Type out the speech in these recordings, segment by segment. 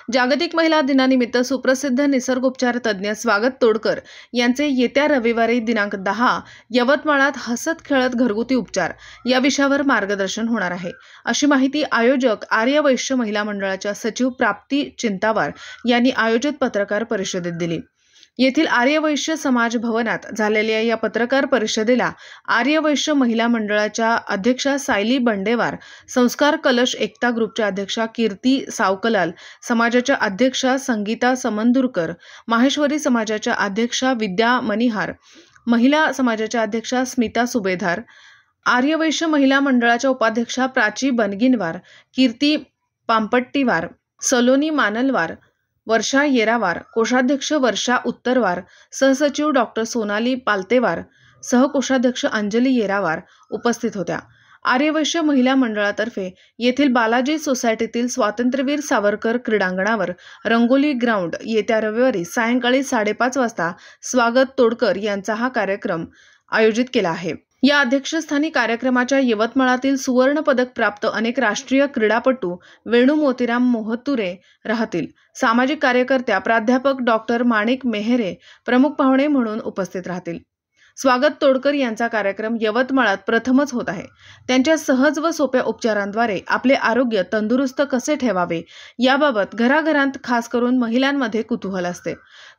जागतिक महिला दिनानिमित्त सुप्रसिद्ध निसर्गोपचार तज्ज्ञ स्वागत तोडकर यांचे येत्या रविवारी दिनांक 10 यवतमाळात हसत खेळत घरगुती उपचार या विषयावर मार्गदर्शन होणार आहे, अशी माहिती आयोजक आर्य वैश्य महिला मंडळाच्या सचिव प्राप्ती चिंतावार यांनी आयोजित पत्रकार परिषदेत दिली। येथील आर्य वैश्य समाज भवनात झालेल्या या पत्रकार परिषदेला आर्य वैश्य महिला मंडळाच्या अध्यक्षा सायली बंडेवार, संस्कार कलश एकता ग्रुपच्या अध्यक्षा कीर्ती सावकलाल, समाजाच्या अध्यक्षा संगीता समंदुरकर, माहेश्वरी समाजाच्या अध्यक्षा विद्या मनिहार, महिला समाजाच्या अध्यक्षा स्मिता सुभेदार, आर्य वैश्य महिला मंडळाच्या उपाध्यक्षा प्राची बनगिनवार, कीर्ती पांपट्टीवार, सलोनी मानलवार, वर्षा येरावार, कोषाध्यक्ष वर्षा उत्तरवार, सहसचिव डॉक्टर सोनाली पालतेवार, सहकोषाध्यक्ष अंजली येरावार उपस्थित होत्या। आर्य वैश्य महिला मंडळातर्फे येथील बालाजी सोसायटीतील स्वातंत्र्यवीर सावरकर क्रीडांगणावर रंगोली ग्राउंड येत्या रविवारी सायंकाळी 5:30 वाजता स्वागत तोडकर यांचा हा कार्यक्रम आयोजित केला आहे। या अध्यक्षस्थानी कार्यक्रमाच्या यवतमाळातील सुवर्ण पदक प्राप्त अनेक राष्ट्रीय क्रीडापटू वेणू मोतीराम मोहतुरे राहतील। सामाजिक कार्यकर्त्या प्राध्यापक डॉक्टर माणिक मेहरे प्रमुख पाहुणे म्हणून उपस्थित राहतील। स्वागत तोडकर यांचा कार्यक्रम यवतमाळात प्रथमच होत आहे। त्यांच्या सहज व सोप्या उपचारांद्वारे आपले आरोग्य तंदुरुस्त कसे ठेवावे याबाबत घराघरांत खास करून महिलांमध्ये कुतूहल असते।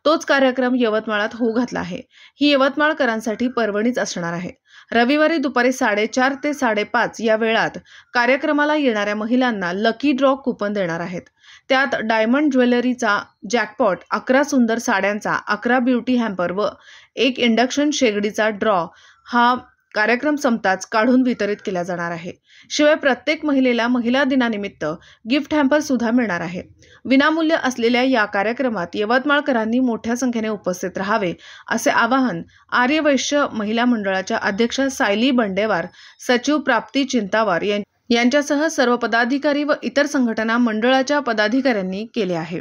तोच कार्यक्रम यवतमाळात होऊ घातला आहे। ही यवतमाळकरांसाठी पर्वणीच असणार आहे। रविवारी दुपारी 4:30 ते 5:30 या वेळात कार्यक्रमाला येणाऱ्या महिलांना लकी ड्रॉ कुपन देणार आहेत। त्यात डायमंड ज्वेलरीचा जॅकपॉट, 11 सुंदर साड्यांचा, 11 ब्युटी हॅम्पर व 1 इंडक्शन शेगडीचा ड्रॉ हा कार्यक्रम संपताच काढून वितरित केला जाणार आहे। शिवाय प्रत्येक महिलेला महिला दिनानिमित्त गिफ्ट हॅम्पर सुद्धा मिळणार आहे। विनामूल्य असलेल्या या कार्यक्रमात यवतमाळकरांनी मोठ्या संख्येने उपस्थित राहावे असे आवाहन आर्य वैश्य महिला मंडळाच्या अध्यक्षा सायली बंडेवार, सचिव प्राप्ती चिंतावार यांच्यासह सर्व पदाधिकारी व इतर संघटना मंडळाच्या पदाधिकाऱ्यांनी केले आहे।